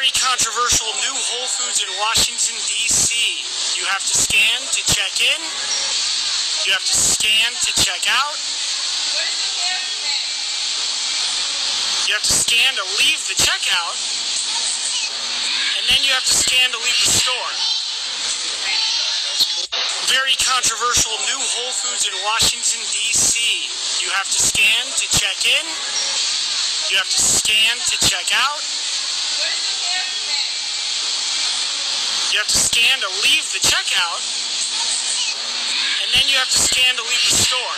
Very controversial new Whole Foods in Washington, D.C. You have to scan to check in. You have to scan to check out. You have to scan to leave the checkout. And then you have to scan to leave the store. Very controversial new Whole Foods in Washington, D.C. You have to scan to check in. You have to scan to check out. You have to scan to leave the checkout. And then you have to scan to leave the store.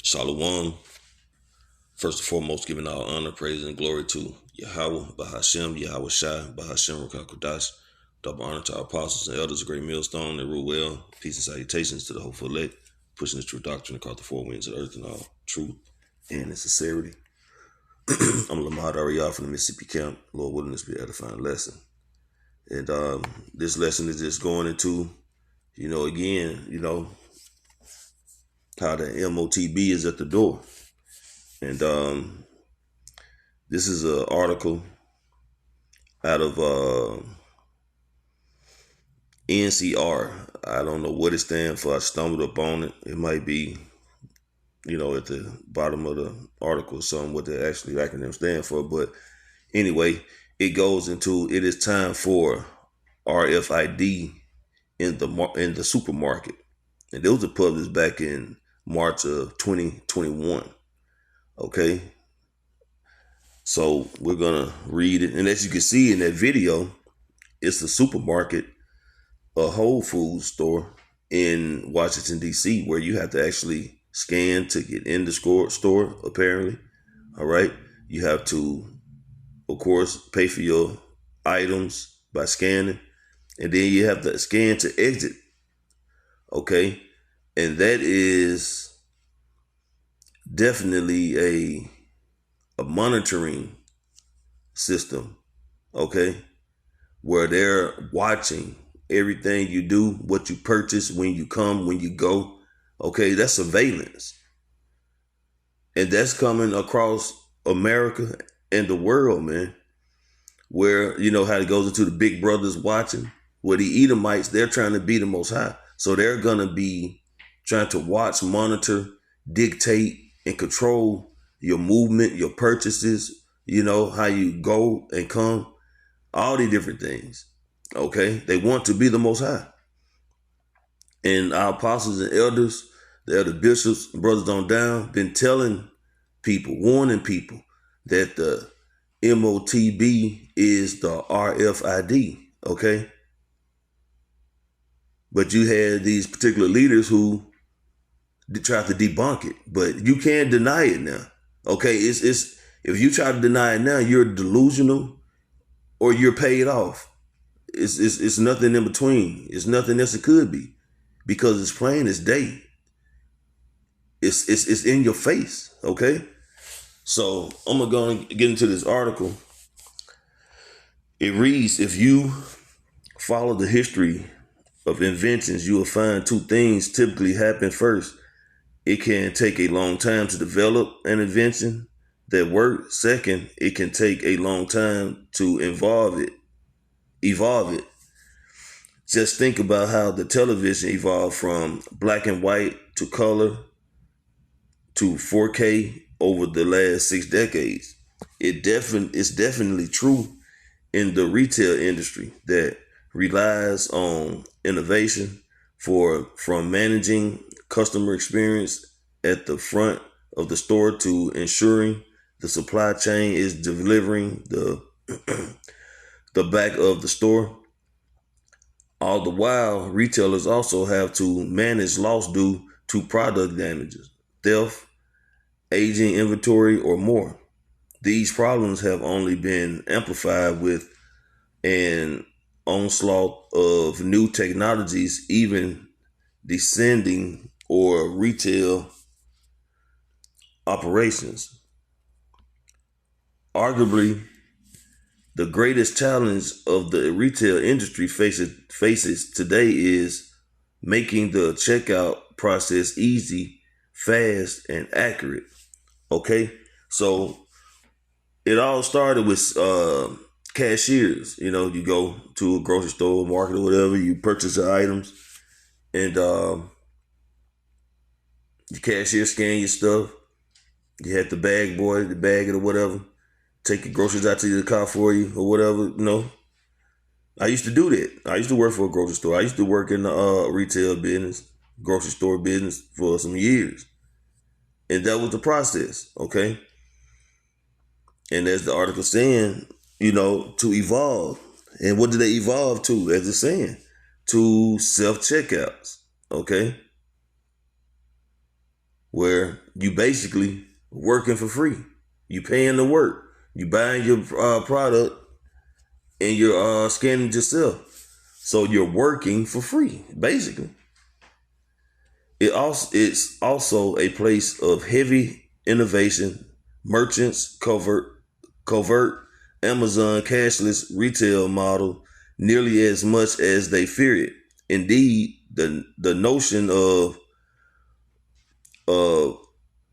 Shalom. First and foremost, giving all honor, praise, and glory to Yahweh, Bahashem, Yahweh Shai, Bahashem, Rukakudash. Double honor to our apostles and elders, a great millstone that rule well. Peace and salutations to the hopeful elect, pushing the true doctrine across the four winds of the earth in all truth and in sincerity. I'm Lamad Ariyah from the Mississippi camp. Lord willing, this be an edifying lesson. And this lesson is just going into, again, how the MOTB is at the door. And this is an article out of NCR. I don't know what it stands for. I stumbled upon it. It might be, at the bottom of the article, something what the actually acronym stand for. But anyway, it goes into, it is time for RFID in the supermarket. And those are published back in March of 2021. Okay. So we're going to read it. And as you can see in that video, it's a supermarket, a Whole Foods store in Washington, D.C., where you have to actually scan to get in the store, apparently. All right. You have to, of course, pay for your items by scanning. And then you have to scan to exit. Okay. And that is definitely a monitoring system. Okay. Where they're watching everything you do, what you purchase, when you come, when you go. Okay, that's surveillance. And that's coming across America and the world, man. Where, how it goes into the big brothers watching, where the Edomites, they're trying to be the most high. So they're going to be trying to watch, monitor, dictate, and control your movement, your purchases, how you go and come, all these different things. Okay, they want to be the most high. And our apostles and elders, the elder bishops, brothers on down, been telling people, warning people that the MOTB is the RFID, okay? But you had these particular leaders who tried to debunk it, but you can't deny it now, okay? It's if you try to deny it now, you're delusional or you're paid off. It's nothing in between. It's nothing else it could be. Because it's plain as day. It's in your face, okay? So I'm going to go and get into this article. It reads, if you follow the history of inventions, you will find two things typically happen first. It can take a long time to develop an invention that works. Second, it can take a long time to evolve it. Just think about how the television evolved from black and white to color to 4K over the last 6 decades. It's definitely true in the retail industry that relies on innovation from managing customer experience at the front of the store to ensuring the supply chain is delivering the back of the store. All the while, retailers also have to manage loss due to product damages, theft, aging inventory, or more. These problems have only been amplified with an onslaught of new technologies, even descending or retail operations. Arguably, the greatest challenge of the retail industry faces today is making the checkout process easy, fast, and accurate. Okay, so it all started with cashiers. You know, you go to a grocery store, market, or whatever, you purchase your items, and your cashier scan your stuff. You had the bag boy, the bag it or whatever, take your groceries out to the car for you or whatever, you know. I used to do that. I used to work for a grocery store. I used to work in the retail business, grocery store business for some years. And that was the process, okay? And as the article saying, you know, to evolve. And what did they evolve to, as it's saying? To self-checkouts, okay? Where you basically working for free. You paying to work. You buying your product and you're scanning it yourself. So you're working for free, basically. It's also a place of heavy innovation. Merchants, covert Amazon cashless retail model nearly as much as they fear it. Indeed, the notion of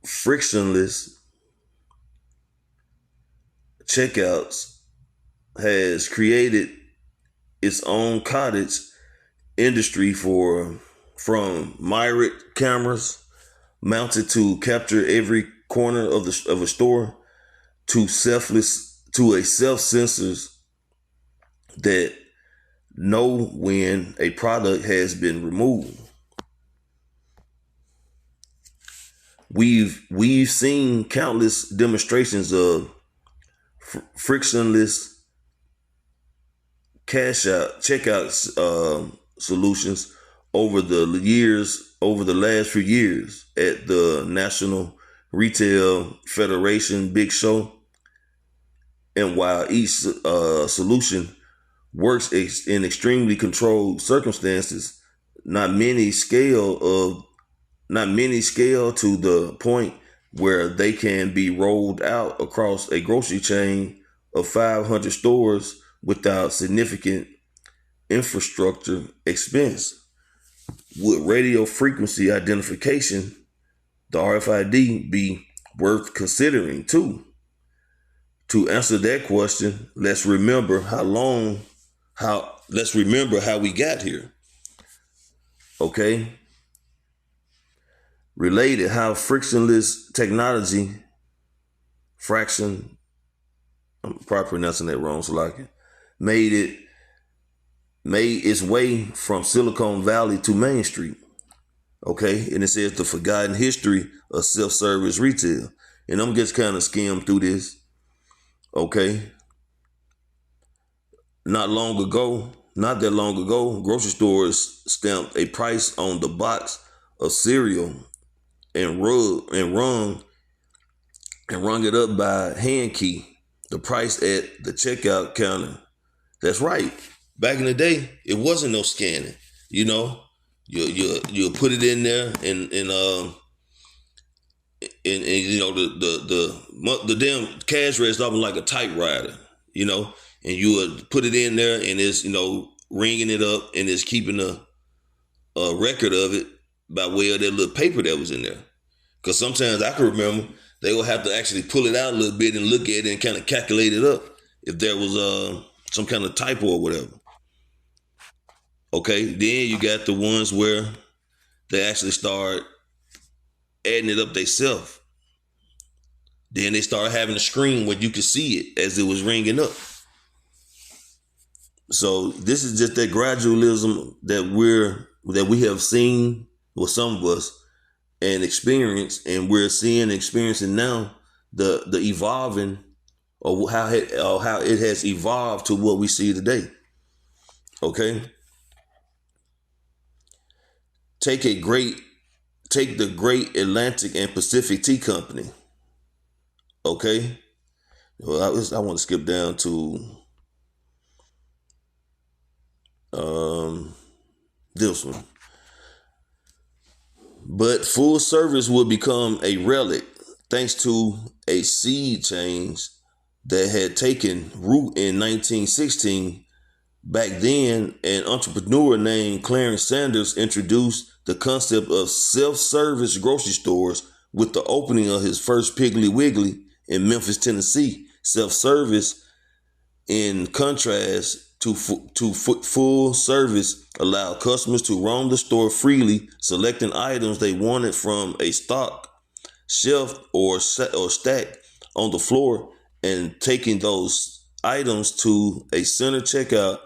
frictionless checkouts has created its own cottage industry from myriad cameras mounted to capture every corner of a store to self sensors that know when a product has been removed. We've seen countless demonstrations of frictionless checkout solutions over the last few years at the National Retail Federation Big Show. And while each solution works in extremely controlled circumstances, not many scale to the point where they can be rolled out across a grocery chain of 500 stores without significant infrastructure expense. Would radio frequency identification, the RFID, be worth considering too? To answer that question, let's remember how we got here. Okay? Related, how frictionless technology, I'm probably pronouncing that wrong, so like it, made its way from Silicon Valley to Main Street. Okay, and it says the forgotten history of self-service retail. And I'm just kind of skimmed through this. Okay. Not that long ago, grocery stores stamped a price on the box of cereal and rung it up by hand key, the price at the checkout counter. That's right. Back in the day, it wasn't no scanning. You know, you put it in there and you know the damn cash register was like a typewriter, you know, and you would put it in there and it's, you know, ringing it up and it's keeping a record of it by way of that little paper that was in there. Because sometimes I can remember they would have to actually pull it out a little bit and look at it and kind of calculate it up if there was some kind of typo or whatever. Okay, then you got the ones where they actually start adding it up themselves. Then they start having a screen where you could see it as it was ringing up. So this is just that gradualism that we have seen with some of us and experienced, and we're seeing and experiencing now the evolving or how it has evolved to what we see today. Okay. Take the Great Atlantic and Pacific Tea Company. Okay. Well, I want to skip down to this one. But full service will become a relic thanks to a seed change that had taken root in 1916. Back then, an entrepreneur named Clarence Sanders introduced the concept of self-service grocery stores with the opening of his first Piggly Wiggly in Memphis, Tennessee, Self-service, in contrast to full service, allowed customers to roam the store freely, selecting items they wanted from a stock shelf or stack on the floor and taking those items to a center checkout.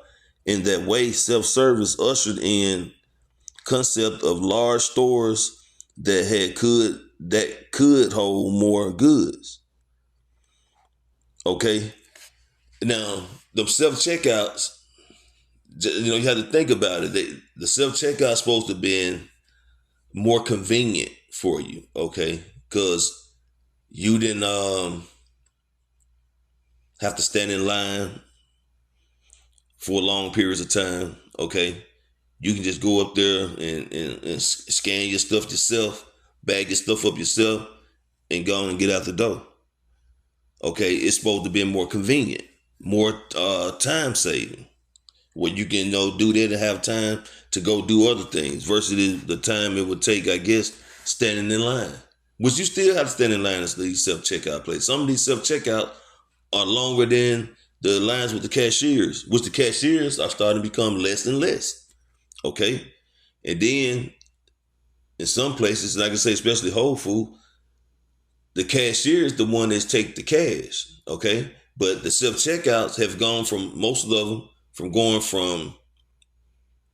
In that way, self-service ushered in concept of large stores that could hold more goods. Okay, now the self-checkouts, you have to think about it. The self-checkout is supposed to be more convenient for you, okay, because you didn't have to stand in line for long periods of time, okay. You can just go up there and scan your stuff yourself, bag your stuff up yourself, and go on and get out the door. Okay, it's supposed to be more convenient, more time saving, where you can do that and have time to go do other things versus the time it would take, I guess, standing in line. Which you still have to stand in line at these self-checkout places. Some of these self-checkout are longer than the lines with the cashiers, which the cashiers are starting to become less and less. Okay, and then in some places, like I say, especially Whole Foods, the cashier is the one that take the cash. Okay, but the self-checkouts have gone from, most of them, from going from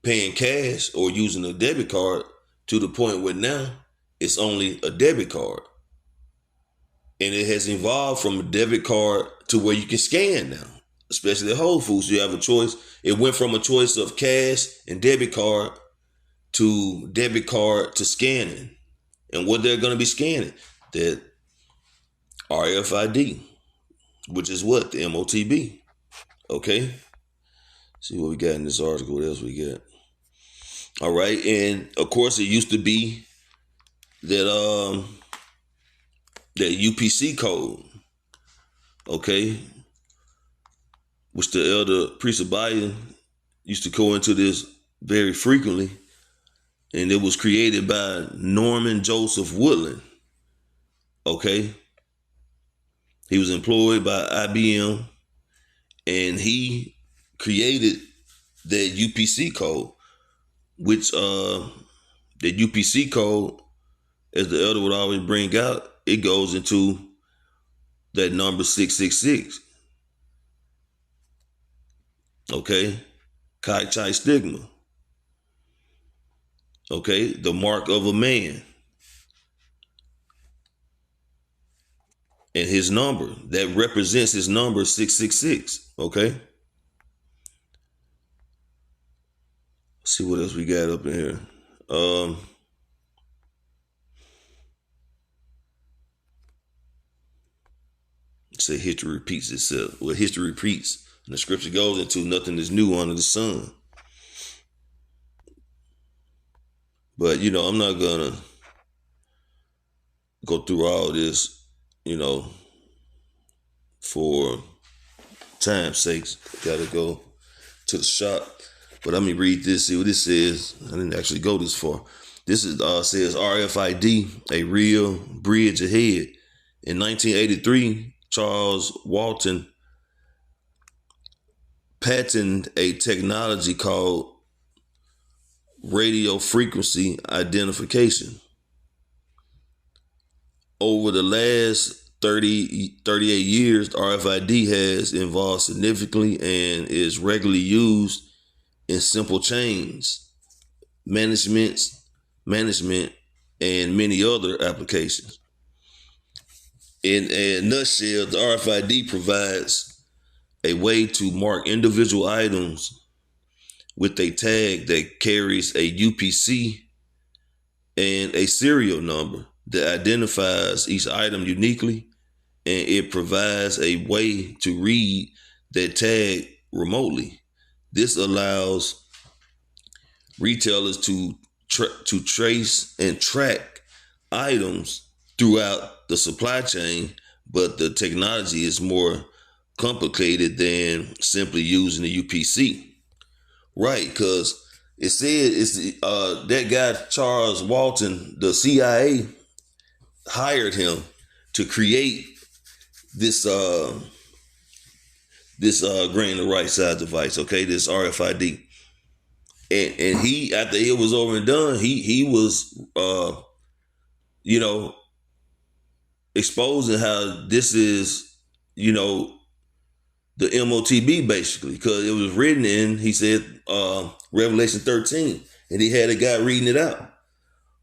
paying cash or using a debit card to the point where now it's only a debit card. And it has evolved from a debit card to where you can scan now, especially at Whole Foods. You have a choice. It went from a choice of cash and debit card to scanning. And what they're going to be scanning? That RFID, which is what? The MOTB. Okay. See what we got in this article. What else we got? All right. And of course, it used to be that UPC code. Okay. Which the elder priest of Bayou used to go into this very frequently. And it was created by Norman Joseph Woodland. Okay. He was employed by IBM, and he created that UPC code, which the UPC code, as the elder would always bring out, it goes into that number 666. Okay. Chi Chi stigma. Okay. The mark of a man. And his number, that represents his number 666. Okay. Let's see what else we got up in here. Say history repeats itself. Well, history repeats. And the scripture goes into nothing is new under the sun. But, I'm not going to go through all this, for time's sakes. Got to go to the shop. But let me read this, see what this says. I didn't actually go this far. This is says RFID, a real bridge ahead. In 1983, Charles Walton patented a technology called radio frequency identification. Over the last 38 years, RFID has evolved significantly and is regularly used in simple chains, management, and many other applications. In a nutshell, the RFID provides a way to mark individual items with a tag that carries a UPC and a serial number that identifies each item uniquely, and it provides a way to read that tag remotely. This allows retailers to trace and track items throughout the supply chain, but the technology is more complicated than simply using the UPC. Right, because it said it's that guy Charles Walton, the CIA hired him to create this this green the right side device, okay, this RFID. And he, after it was over and done, he was you know, exposing how this is, you know, the MOTB basically, because it was written in, he said, Revelation 13, and he had a guy reading it out.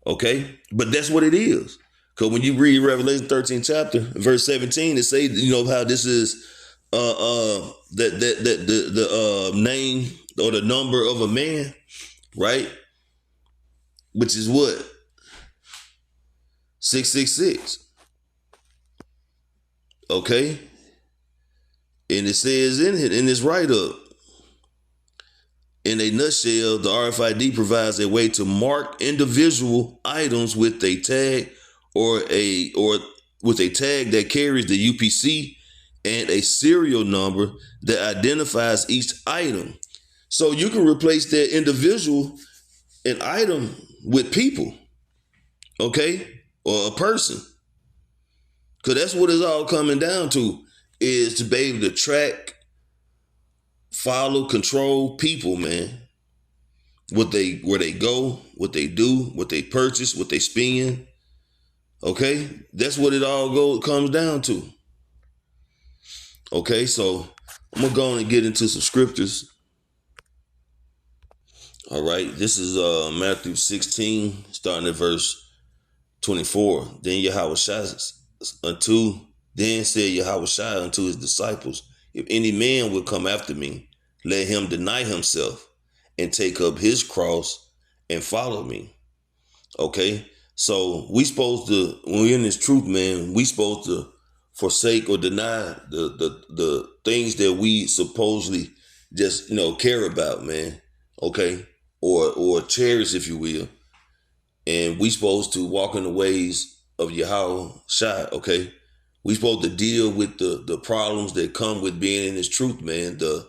Okay, but that's what it is. Because when you read Revelation 13 chapter, verse 17, it say, you know, how this is the name or the number of a man, right? Which is what? 666. Okay? And it says in this write-up, in a nutshell, the RFID provides a way to mark individual items with a tag or with a tag that carries the UPC and a serial number that identifies each item. So you can replace that individual an item with people, okay? Or a person. Because that's what it's all coming down to, is to be able to track, follow, control people, man. Where they go, what they do, what they purchase, what they spend. Okay? That's what it all comes down to. Okay, so I'm gonna go on and get into some scriptures. All right, this is Matthew 16, starting at verse 24. Then said Yahushua unto his disciples, if any man will come after me, let him deny himself and take up his cross and follow me. Okay, so we supposed to, when we're in this truth, man, we supposed to forsake or deny the things that we supposedly just, you know, care about, man. Okay, or cherish, if you will, and we supposed to walk in the ways of Yahushua. Okay, we supposed to deal with the problems that come with being in this truth, man. The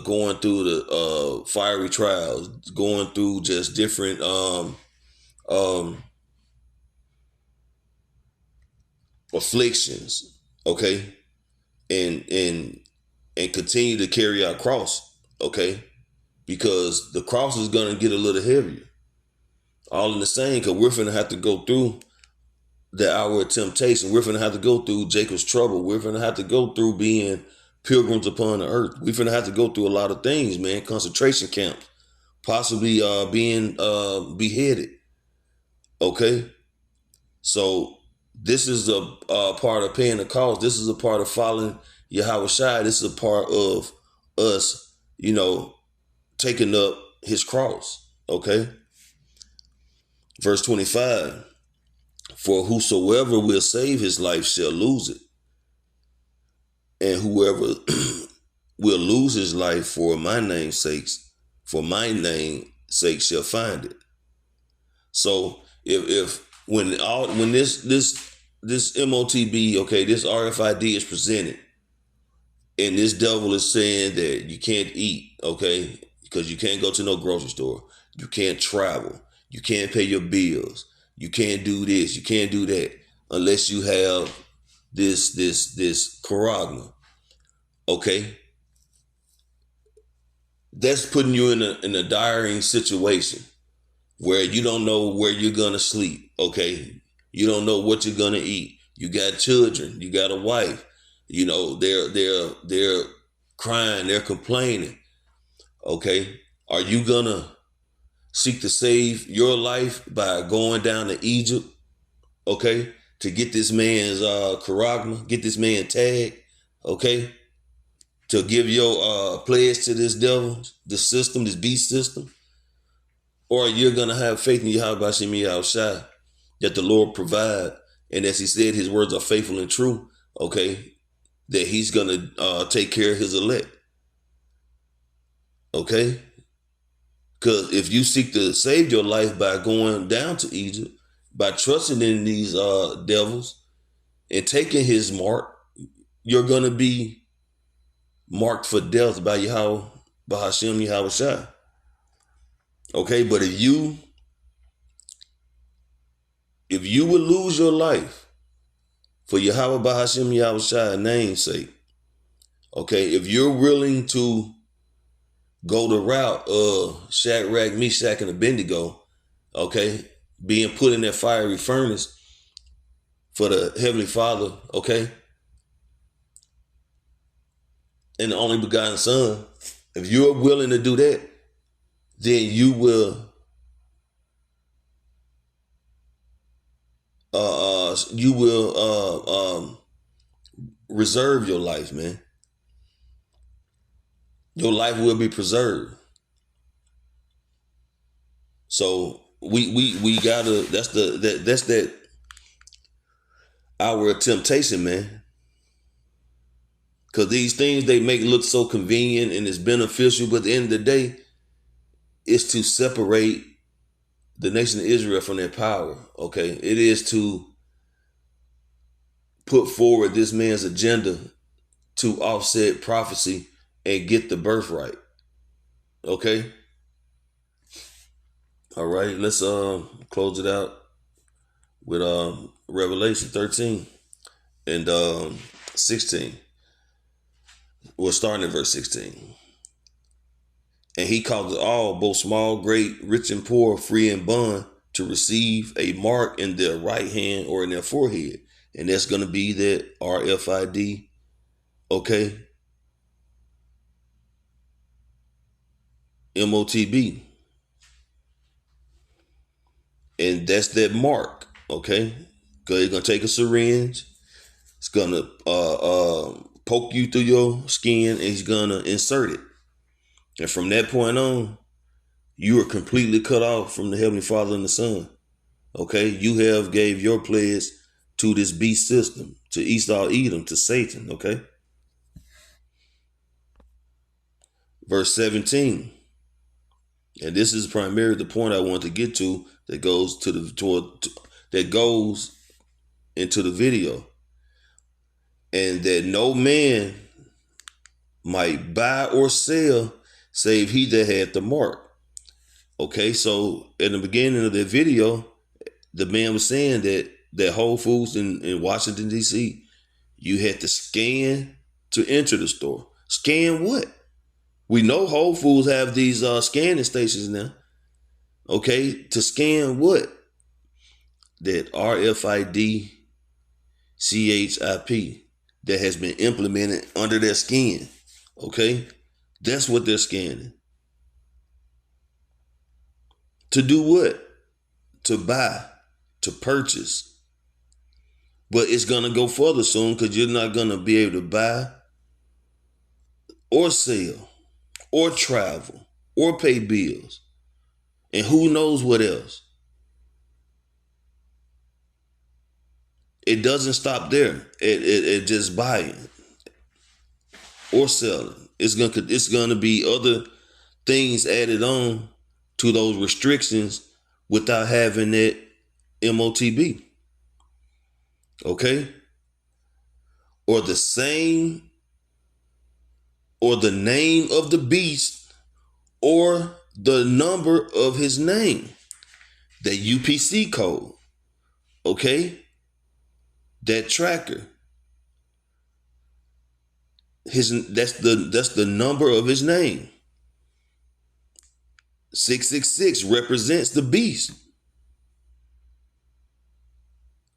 going through the fiery trials, going through just different afflictions, okay, and continue to carry our cross, okay, because the cross is gonna get a little heavier. All in the same, because we're gonna have to go through the hour of temptation. We're gonna have to go through Jacob's trouble. We're gonna have to go through being pilgrims upon the earth. We're gonna have to go through a lot of things, man. Concentration camps, possibly being beheaded. Okay, so this is a part of paying the cost. This is a part of following Yahushua. This is a part of us, you know, taking up his cross. Okay, verse 25. For whosoever will save his life shall lose it, and whoever will lose his life for my name's sake shall find it. So if when this MOTB, okay, this RFID is presented, and this devil is saying that you can't eat, okay, because you can't go to no grocery store, you can't travel, you can't pay your bills, you can't do this, you can't do that, unless you have this charagma, okay? That's putting you in a dire situation where you don't know where you're gonna sleep, okay? You don't know what you're gonna eat. You got children, you got a wife, you know, they're crying, they're complaining, okay? Are you gonna seek to save your life by going down to Egypt, okay, to get this man's charagma, get this man tagged, okay, to give your pledge to this devil, this system, this beast system? Or you're going to have faith in Yahushua that the Lord provide, and as he said, his words are faithful and true, okay, that he's going to take care of his elect, okay? Because if you seek to save your life by going down to Egypt, by trusting in these devils and taking his mark, you're going to be marked for death by Hashem Yahushua. Okay, but if you would lose your life for Yahweh Bahashim Yahushua's name's sake, Okay, if you're willing to go the route of Shadrach, Meshach, and Abednego, okay, being put in that fiery furnace for the Heavenly Father, okay, and the only begotten Son, if you're willing to do that, then you will reserve your life, man. Your life will be preserved. So we gotta, that's that our temptation, man. Because these things, they make it look so convenient and it's beneficial, but at the end of the day, it's to separate the nation of Israel from their power. Okay, it is to put forward this man's agenda to offset prophecy and get the birthright. Okay. All right, let's close it out with Revelation 13 and 16. We're starting at verse 16. And he caused all, both small, great, rich and poor, free and bond, to receive a mark in their right hand or in their forehead. And that's going to be that RFID, okay? MOTB. And that's that mark, okay? Because he's going to take a syringe. It's going to poke you through your skin, and he's going to insert it. And from that point on, you are completely cut off from the Heavenly Father and the Son. Okay? You have gave your pledge to this beast system, to Esau Edom, to Satan. Okay? Verse 17. And this is primarily the point I want to get to that goes to that goes into the video. And that no man might buy or sell save he that had the mark. Okay, so in the beginning of the video, the man was saying that Whole Foods in Washington, D.C., you had to scan to enter the store. Scan what? We know Whole Foods have these scanning stations now. Okay, to scan what? That RFID CHIP that has been implemented under their skin. Okay, that's what they're scanning. To do what? To buy, to purchase. But it's going to go further soon, because you're not going to be able to buy or sell or travel or pay bills. And who knows what else. It doesn't stop there. It just buying or selling. It's going to be other things added on to those restrictions without having that MOTB. Okay? Or the same, or the name of the beast, or the number of his name. That UPC code. Okay? That tracker. That's the number of his name. 666 represents the beast.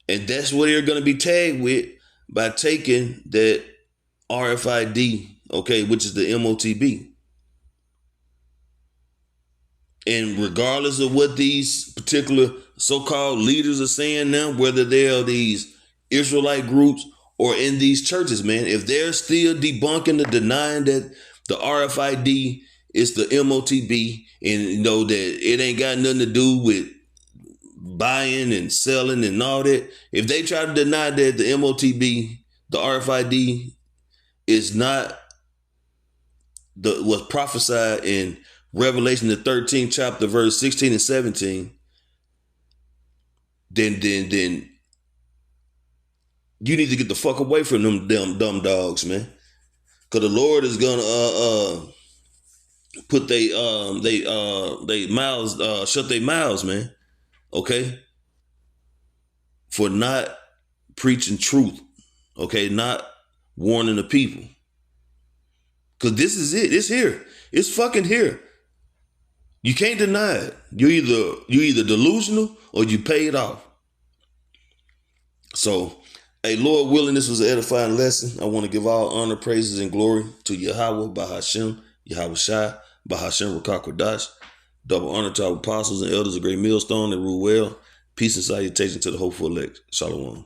And that's what they're going to be tagged with by taking that RFID, okay, which is the MOTB. And regardless of what these particular so-called leaders are saying now, whether they are these Israelite groups or in these churches, man, if they're still debunking or denying that the RFID is the MOTB, and you know that it ain't got nothing to do with buying and selling and all that, if they try to deny that the MOTB, the RFID, is not was prophesied in Revelation the 13th chapter, verse 16 and 17, then you need to get the fuck away from them dumb dogs, man. Cause the Lord is gonna put they mouths, shut their mouths, man. Okay? For not preaching truth. Okay, not warning the people. Because this is it. It's here. It's fucking here. You can't deny it. You either delusional or you pay it off. So, hey, Lord willing, this was an edifying lesson. I want to give all honor, praises, and glory to Yahweh, Bahashem, Yahweh Shai, Bahashem Rakakwadash. Double honor to our apostles and elders of Great Millstone that rule well. Peace and salutation to the hopeful elect. Shalom.